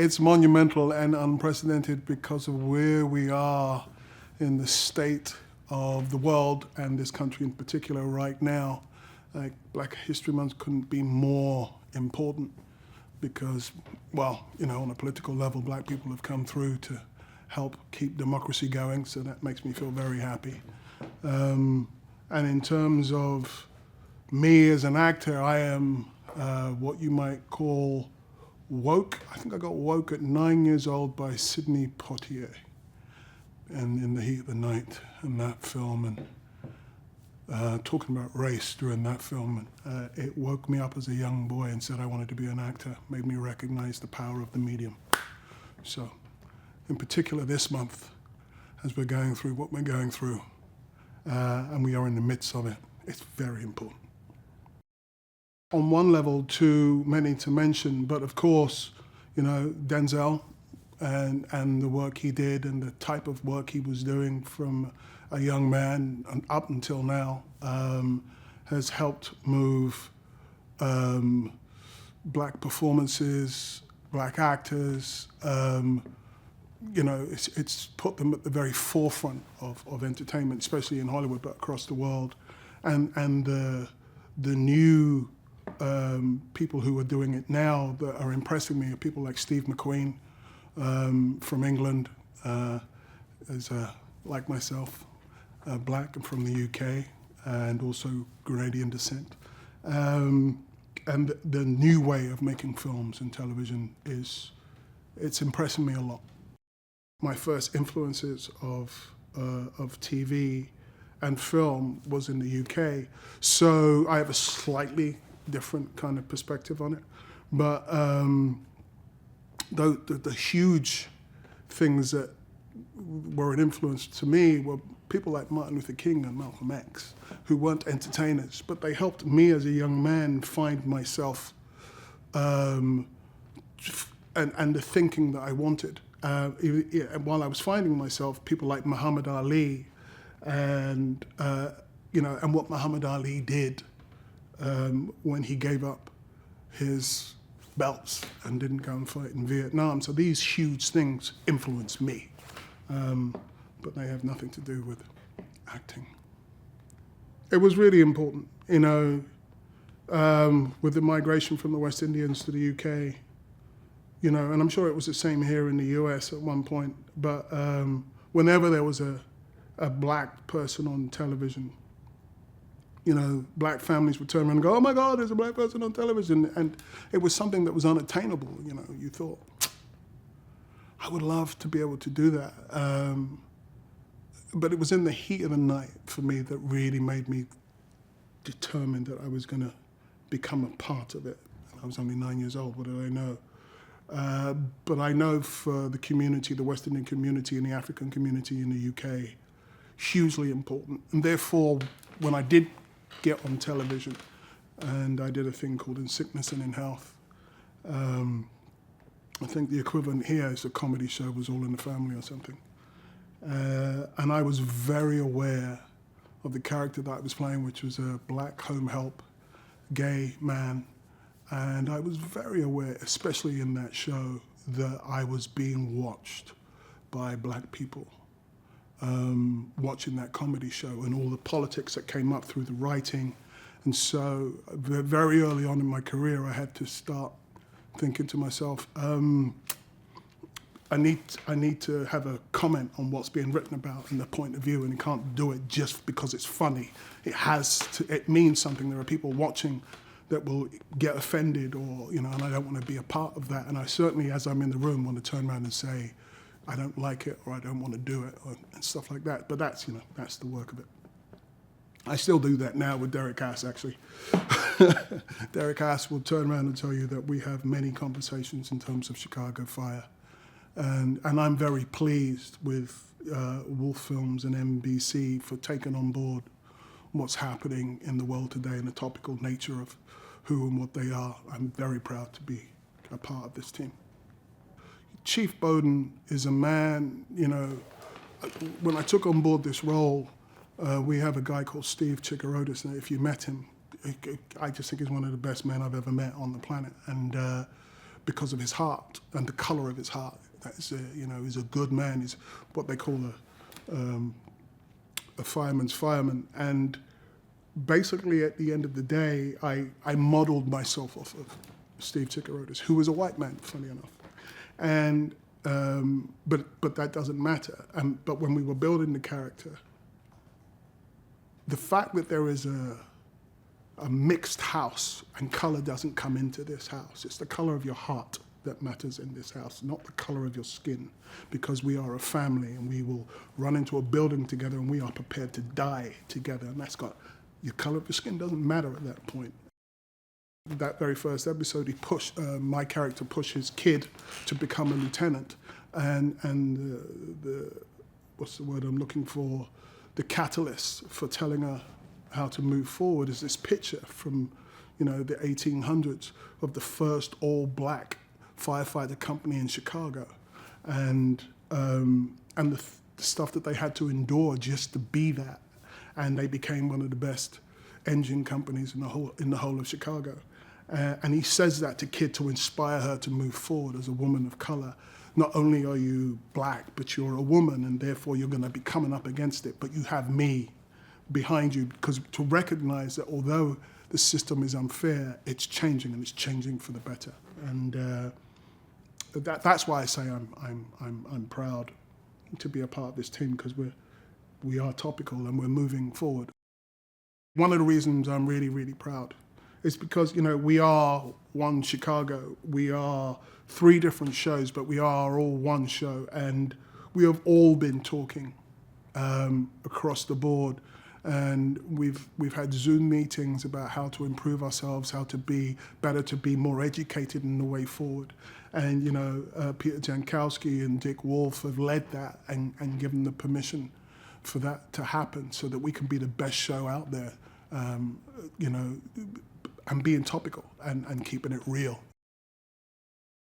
It's monumental and unprecedented because of where we are in the state of the world and this country in particular right now. Like, Black History Month couldn't be more important because, well, you know, on a political level, black people have come through to help keep democracy going, so that makes me feel very happy. And in terms of me as an actor, I am what you might call woke. I think I got woke at 9 years old by Sidney Poitier, and In the Heat of the Night, in that film, and talking about race during that film. It woke me up as a young boy and said I wanted to be an actor, made me recognize the power of the medium. So, in particular this month, as we're going through what we're going through, and we are in the midst of it, it's very important. On one level, too many to mention, but of course, you know, Denzel and the work he did and the type of work he was doing from a young man and up until now has helped move black performances, black actors. You know, it's put them at the very forefront of entertainment, especially in Hollywood, but across the world. And the new people who are doing it now that are impressing me are people like Steve McQueen from England, like myself, black and from the UK, and also Grenadian descent. And the new way of making films and television it's impressing me a lot. My first influences of TV and film was in the UK, so I have a slightly different kind of perspective on it. But the huge things that were an influence to me were people like Martin Luther King and Malcolm X, who weren't entertainers, but they helped me as a young man find myself and the thinking that I wanted. While I was finding myself, people like Muhammad Ali and you know, and what Muhammad Ali did when he gave up his belts and didn't go and fight in Vietnam. So these huge things influenced me, but they have nothing to do with acting. It was really important, you know, with the migration from the West Indians to the UK, you know, and I'm sure it was the same here in the US at one point, but whenever there was a black person on television, you know, black families would turn around and go, oh my God, there's a black person on television. And it was something that was unattainable, you know. You thought, I would love to be able to do that. But it was in the heat of the night for me that really made me determined that I was gonna become a part of it. I was only 9 years old, what did I know? But I know for the community, the West Indian community and the African community in the UK, hugely important. And therefore, when I did get on television, and I did a thing called In Sickness and in Health. I think the equivalent here is a comedy show, was All in the Family or something. And I was very aware of the character that I was playing, which was a black home help, gay man. And I was very aware, especially in that show, that I was being watched by black people. Watching that comedy show and all the politics that came up through the writing. And so very early on in my career, I had to start thinking to myself, I need to have a comment on what's being written about and the point of view, and you can't do it just because it's funny. It means something. There are people watching that will get offended, or, you know, and I don't want to be a part of that. And I certainly, as I'm in the room, want to turn around and say, I don't like it, or I don't want to do it, and stuff like that. But that's, you know, that's the work of it. I still do that now with Derek Cass, actually. Derek Cass will turn around and tell you that we have many conversations in terms of Chicago Fire. And I'm very pleased with Wolf Films and NBC for taking on board what's happening in the world today and the topical nature of who and what they are. I'm very proud to be a part of this team. Chief Bowden is a man, you know, when I took on board this role, we have a guy called Steve Chikarodis, and if you met him, I just think he's one of the best men I've ever met on the planet. And because of his heart and the colour of his heart. That's he's a good man. He's what they call a fireman's fireman. And basically, at the end of the day, I modelled myself off of Steve Tikarotis, who was a white man, funny enough. And but that doesn't matter. But when we were building the character, the fact that there is a mixed house and colour doesn't come into this house. It's the colour of your heart that matters in this house, not the colour of your skin, because we are a family and we will run into a building together and we are prepared to die together. And that's got, your colour of your skin doesn't matter at that point. That very first episode, he pushed, my character pushed his kid to become a lieutenant. And the what's the word I'm looking for? The catalyst for telling her how to move forward is this picture from, the 1800s of the first all-black firefighter company in Chicago, and the stuff that they had to endure just to be that, and they became one of the best engine companies in the whole of Chicago. And he says that to kid to inspire her to move forward as a woman of color. Not only are you black, but you're a woman, and therefore you're going to be coming up against it, but you have me behind you, because to recognize that although the system is unfair, it's changing, and it's changing for the better. And that's why I say I'm proud to be a part of this team, because we are topical and we're moving forward. One of the reasons I'm really, really proud is because, we are one Chicago. We are 3 different shows, but we are all one show, and we have all been talking across the board. And we've had Zoom meetings about how to improve ourselves, how to be better, to be more educated in the way forward. And Peter Jankowski and Dick Wolf have led that and given the permission for that to happen, so that we can be the best show out there, and being topical and keeping it real.